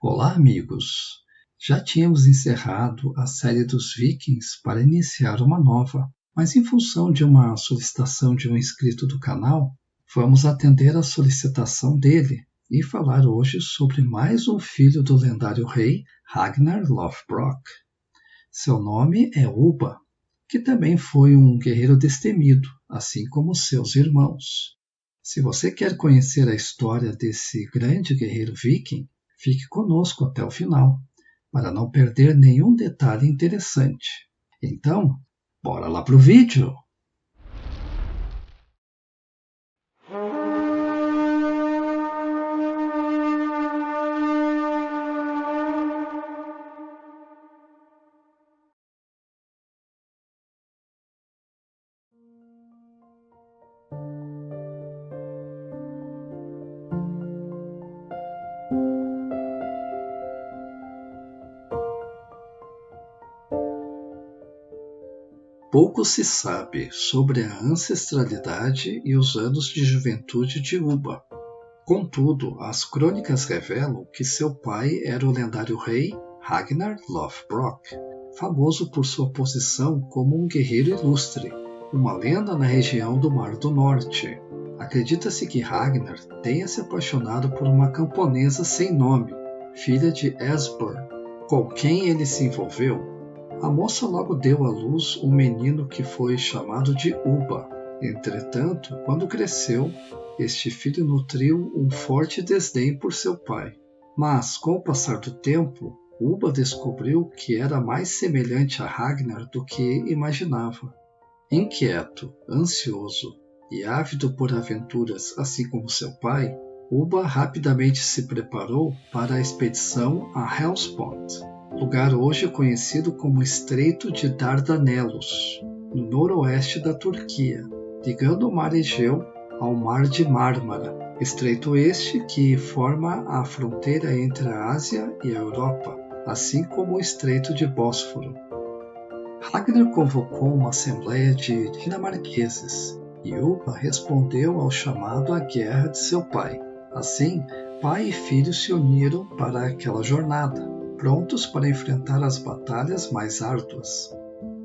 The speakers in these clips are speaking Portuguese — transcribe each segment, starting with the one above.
Olá, amigos! Já tínhamos encerrado a série dos Vikings para iniciar uma nova, mas em função de uma solicitação de um inscrito do canal, vamos atender a solicitação dele e falar hoje sobre mais um filho do lendário rei Ragnar Lothbrok. Seu nome é Ubba, que também foi um guerreiro destemido, assim como seus irmãos. Se você quer conhecer a história desse grande guerreiro viking, fique conosco até o final, para não perder nenhum detalhe interessante. Então, bora lá pro vídeo! Pouco se sabe sobre a ancestralidade e os anos de juventude de Ubba. Contudo, as crônicas revelam que seu pai era o lendário rei Ragnar Lothbrok, famoso por sua posição como um guerreiro ilustre, uma lenda na região do Mar do Norte. Acredita-se que Ragnar tenha se apaixonado por uma camponesa sem nome, filha de Esbern, com quem ele se envolveu. A moça logo deu à luz um menino que foi chamado de Ubba. Entretanto, quando cresceu, este filho nutriu um forte desdém por seu pai. Mas, com o passar do tempo, Ubba descobriu que era mais semelhante a Ragnar do que imaginava. Inquieto, ansioso e ávido por aventuras, assim como seu pai, Ubba rapidamente se preparou para a expedição a Hellespont, lugar hoje conhecido como Estreito de Dardanelos, no noroeste da Turquia, ligando o Mar Egeu ao Mar de Mármara, estreito este que forma a fronteira entre a Ásia e a Europa, assim como o Estreito de Bósforo. Ragnar convocou uma assembleia de dinamarqueses e Ubba respondeu ao chamado à guerra de seu pai. Assim, pai e filho se uniram para aquela jornada, prontos para enfrentar as batalhas mais árduas.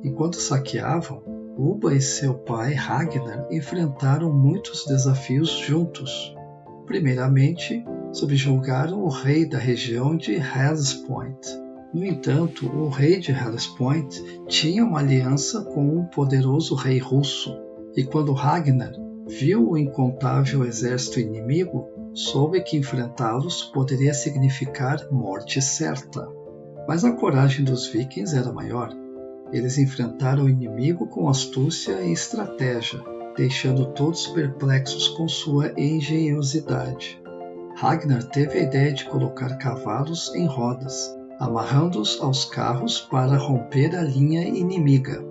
Enquanto saqueavam, Ubba e seu pai Ragnar enfrentaram muitos desafios juntos. Primeiramente, subjugaram o rei da região de Hellespont. No entanto, o rei de Hellespont tinha uma aliança com um poderoso rei russo, e quando Ragnar viu o incontável exército inimigo, soube que enfrentá-los poderia significar morte certa. Mas a coragem dos vikings era maior. Eles enfrentaram o inimigo com astúcia e estratégia, deixando todos perplexos com sua engenhosidade. Ragnar teve a ideia de colocar cavalos em rodas, amarrando-os aos carros para romper a linha inimiga.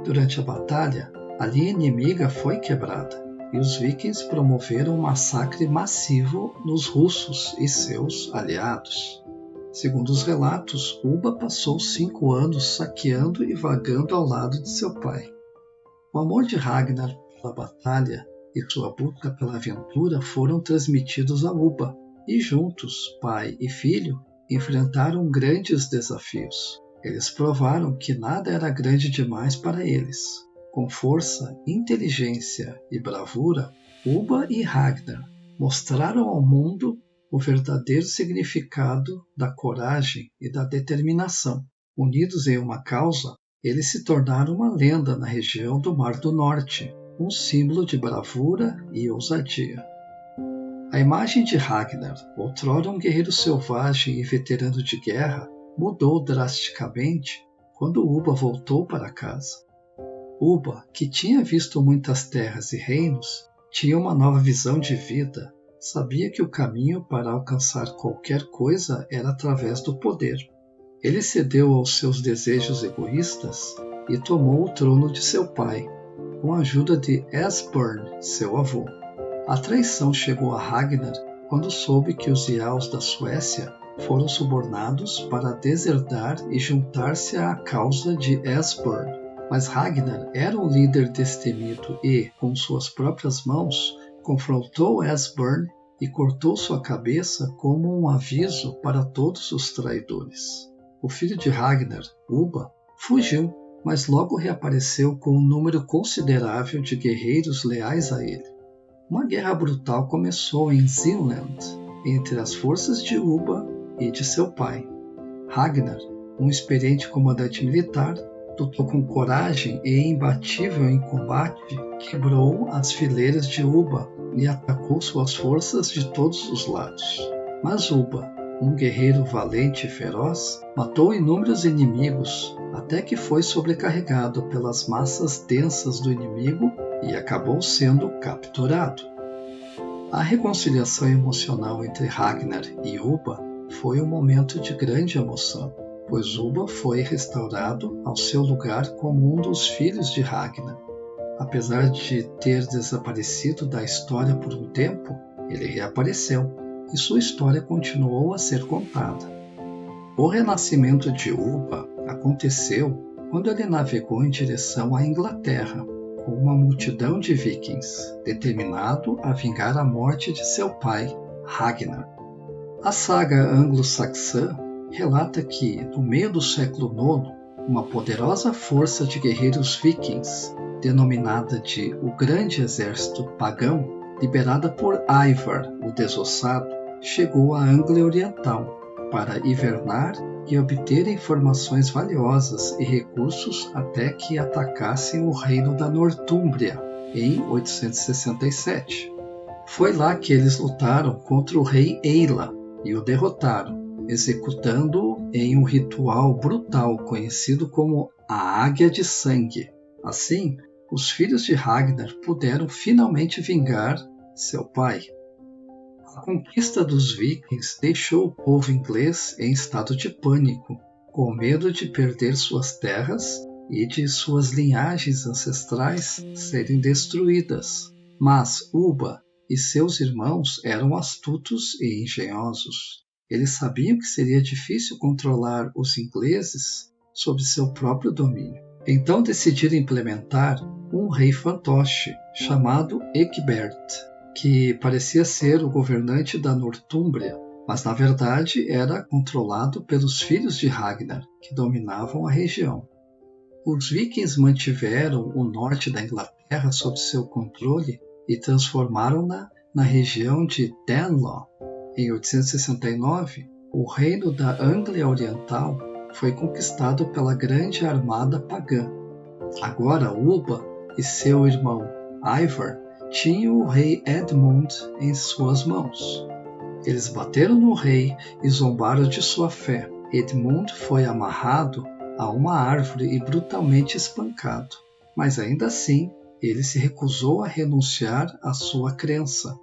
Durante a batalha, a linha inimiga foi quebrada, e os vikings promoveram um massacre massivo nos russos e seus aliados. Segundo os relatos, Ubba passou 5 anos saqueando e vagando ao lado de seu pai. O amor de Ragnar pela batalha e sua busca pela aventura foram transmitidos a Ubba, e juntos, pai e filho, enfrentaram grandes desafios. Eles provaram que nada era grande demais para eles. Com força, inteligência e bravura, Ubba e Ragnar mostraram ao mundo o verdadeiro significado da coragem e da determinação. Unidos em uma causa, eles se tornaram uma lenda na região do Mar do Norte, um símbolo de bravura e ousadia. A imagem de Ragnar, outrora um guerreiro selvagem e veterano de guerra, mudou drasticamente quando Ubba voltou para casa. Ubba, que tinha visto muitas terras e reinos, tinha uma nova visão de vida. Sabia que o caminho para alcançar qualquer coisa era através do poder. Ele cedeu aos seus desejos egoístas e tomou o trono de seu pai, com a ajuda de Esbern, seu avô. A traição chegou a Ragnar quando soube que os Jarls da Suécia foram subornados para deserdar e juntar-se à causa de Esbern. Mas Ragnar era um líder destemido e, com suas próprias mãos, confrontou Esbern e cortou sua cabeça como um aviso para todos os traidores. O filho de Ragnar, Ubba, fugiu, mas logo reapareceu com um número considerável de guerreiros leais a ele. Uma guerra brutal começou em Zinland, entre as forças de Ubba e de seu pai. Ragnar, um experiente comandante militar, lutou com coragem e imbatível em combate, quebrou as fileiras de Ubba e atacou suas forças de todos os lados. Mas Ubba, um guerreiro valente e feroz, matou inúmeros inimigos até que foi sobrecarregado pelas massas densas do inimigo e acabou sendo capturado. A reconciliação emocional entre Ragnar e Ubba foi um momento de grande emoção, pois Ubba foi restaurado ao seu lugar como um dos filhos de Ragnar. Apesar de ter desaparecido da história por um tempo, ele reapareceu e sua história continuou a ser contada. O renascimento de Ubba aconteceu quando ele navegou em direção à Inglaterra, com uma multidão de vikings, determinado a vingar a morte de seu pai, Ragnar. A saga anglo-saxã relata que, no meio do século IX, uma poderosa força de guerreiros vikings, denominada de o Grande Exército Pagão, liderada por Ivar o Desossado, chegou à Anglia Oriental para hivernar e obter informações valiosas e recursos até que atacassem o reino da Nortúmbria em 867. Foi lá que eles lutaram contra o rei Eila e o derrotaram, executando-o em um ritual brutal conhecido como a Águia de Sangue. Assim, os filhos de Ragnar puderam finalmente vingar seu pai. A conquista dos vikings deixou o povo inglês em estado de pânico, com medo de perder suas terras e de suas linhagens ancestrais serem destruídas. Mas Ubba e seus irmãos eram astutos e engenhosos. Eles sabiam que seria difícil controlar os ingleses sob seu próprio domínio. Então decidiram implementar um rei fantoche chamado Egbert, que parecia ser o governante da Nortúmbria, mas na verdade era controlado pelos filhos de Ragnar, que dominavam a região. Os vikings mantiveram o norte da Inglaterra sob seu controle e transformaram-na na região de Danelaw. Em 869, o reino da Anglia Oriental foi conquistado pela grande armada pagã. Agora Ubba e seu irmão Ivar tinham o rei Edmund em suas mãos. Eles bateram no rei e zombaram de sua fé. Edmund foi amarrado a uma árvore e brutalmente espancado, mas ainda assim ele se recusou a renunciar à sua crença.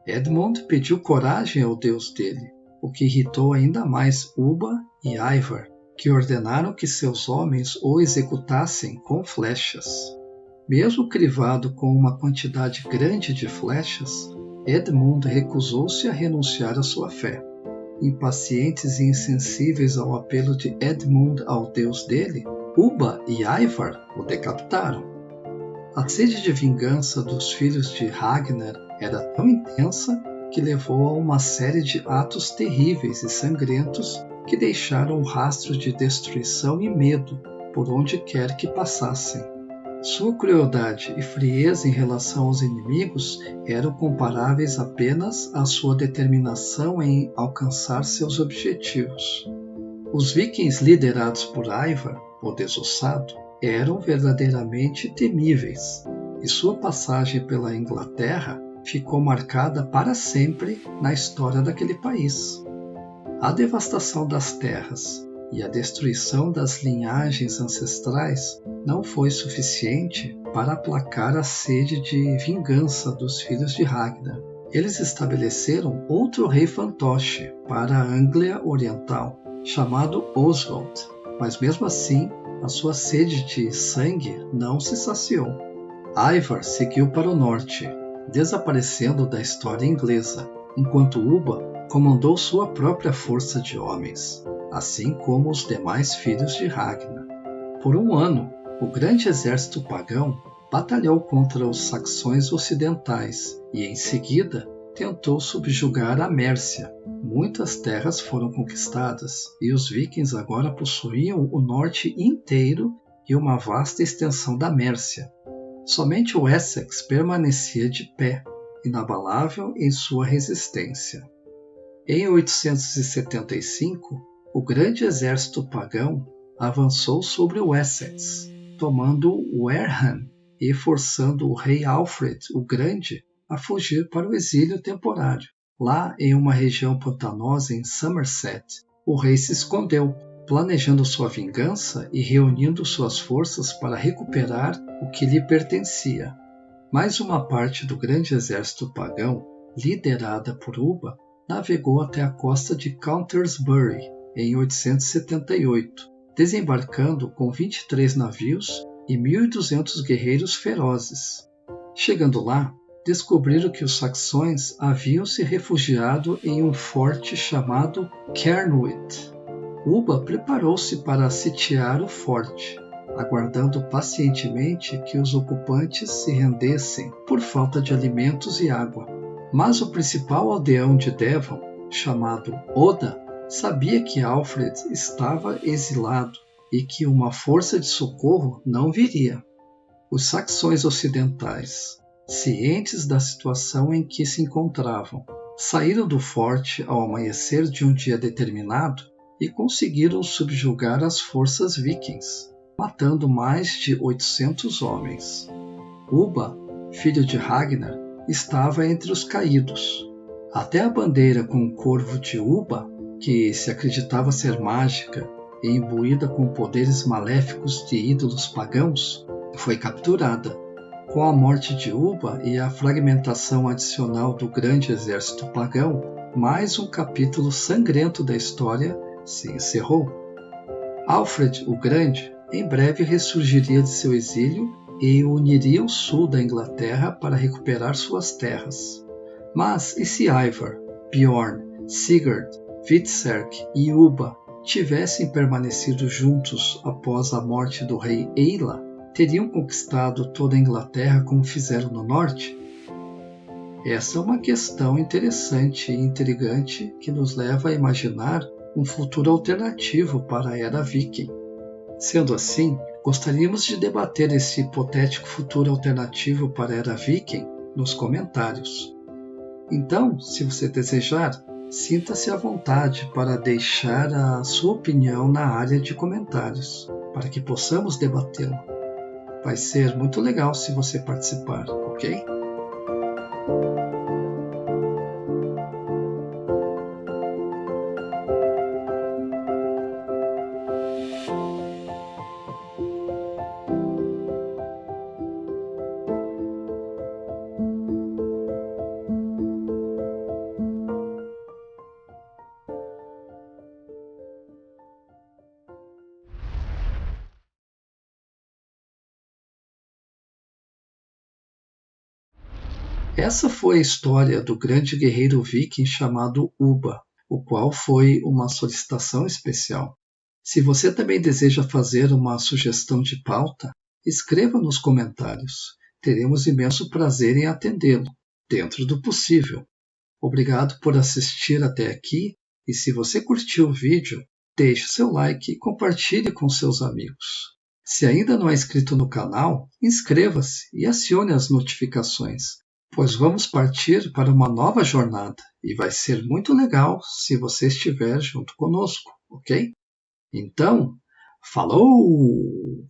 Edmund pediu coragem ao deus dele, o que irritou ainda mais Ubba e Ivar, que ordenaram que seus homens o executassem com flechas. Mesmo crivado com uma quantidade grande de flechas, Edmund recusou-se a renunciar à sua fé. Impacientes e insensíveis ao apelo de Edmund ao deus dele, Ubba e Ivar o decapitaram. A sede de vingança dos filhos de Ragnar era tão intensa que levou a uma série de atos terríveis e sangrentos que deixaram um rastro de destruição e medo por onde quer que passassem. Sua crueldade e frieza em relação aos inimigos eram comparáveis apenas à sua determinação em alcançar seus objetivos. Os vikings liderados por Ivar, o Desossado, eram verdadeiramente temíveis, e sua passagem pela Inglaterra ficou marcada para sempre na história daquele país. A devastação das terras e a destruição das linhagens ancestrais não foi suficiente para aplacar a sede de vingança dos filhos de Ragnar. Eles estabeleceram outro rei fantoche para a Anglia Oriental, chamado Oswald, mas mesmo assim a sua sede de sangue não se saciou. Ivar seguiu para o norte, desaparecendo da história inglesa, enquanto Ubba comandou sua própria força de homens, assim como os demais filhos de Ragnar. Por um ano, o grande exército pagão batalhou contra os saxões ocidentais e, em seguida, tentou subjugar a Mércia. Muitas terras foram conquistadas e os vikings agora possuíam o norte inteiro e uma vasta extensão da Mércia. Somente o Essex permanecia de pé, inabalável em sua resistência. Em 875, o grande exército pagão avançou sobre o Essex, tomando Wareham e forçando o rei Alfred o Grande a fugir para o exílio temporário. Lá, em uma região pantanosa em Somerset, o rei se escondeu, planejando sua vingança e reunindo suas forças para recuperar o que lhe pertencia. Mais uma parte do grande exército pagão, liderada por Ubba, navegou até a costa de Canterbury em 878, desembarcando com 23 navios e 1.200 guerreiros ferozes. Chegando lá, descobriram que os saxões haviam se refugiado em um forte chamado Caernwith. Ubba preparou-se para sitiar o forte, aguardando pacientemente que os ocupantes se rendessem por falta de alimentos e água. Mas o principal aldeão de Devon, chamado Oda, sabia que Alfred estava exilado e que uma força de socorro não viria. Os saxões ocidentais, cientes da situação em que se encontravam, saíram do forte ao amanhecer de um dia determinado e conseguiram subjugar as forças vikings, matando mais de 800 homens. Ubba, filho de Ragnar, estava entre os caídos. Até a bandeira com o corvo de Ubba, que se acreditava ser mágica e imbuída com poderes maléficos de ídolos pagãos, foi capturada. Com a morte de Ubba e a fragmentação adicional do grande exército pagão, mais um capítulo sangrento da história se encerrou. Alfred o Grande em breve ressurgiria de seu exílio e uniria o sul da Inglaterra para recuperar suas terras. Mas e se Ivar, Bjorn, Sigurd, Hvitserk e Ubba tivessem permanecido juntos após a morte do rei Eila? Teriam conquistado toda a Inglaterra como fizeram no norte? Essa é uma questão interessante e intrigante que nos leva a imaginar um futuro alternativo para a era viking. Sendo assim, gostaríamos de debater esse hipotético futuro alternativo para a era viking nos comentários. Então, se você desejar, sinta-se à vontade para deixar a sua opinião na área de comentários, para que possamos debatê-la. Vai ser muito legal se você participar, ok? Essa foi a história do grande guerreiro viking chamado Ubba, o qual foi uma solicitação especial. Se você também deseja fazer uma sugestão de pauta, escreva nos comentários. Teremos imenso prazer em atendê-lo, dentro do possível. Obrigado por assistir até aqui e se você curtiu o vídeo, deixe seu like e compartilhe com seus amigos. Se ainda não é inscrito no canal, inscreva-se e acione as notificações, pois vamos partir para uma nova jornada e vai ser muito legal se você estiver junto conosco, ok? Então, falou!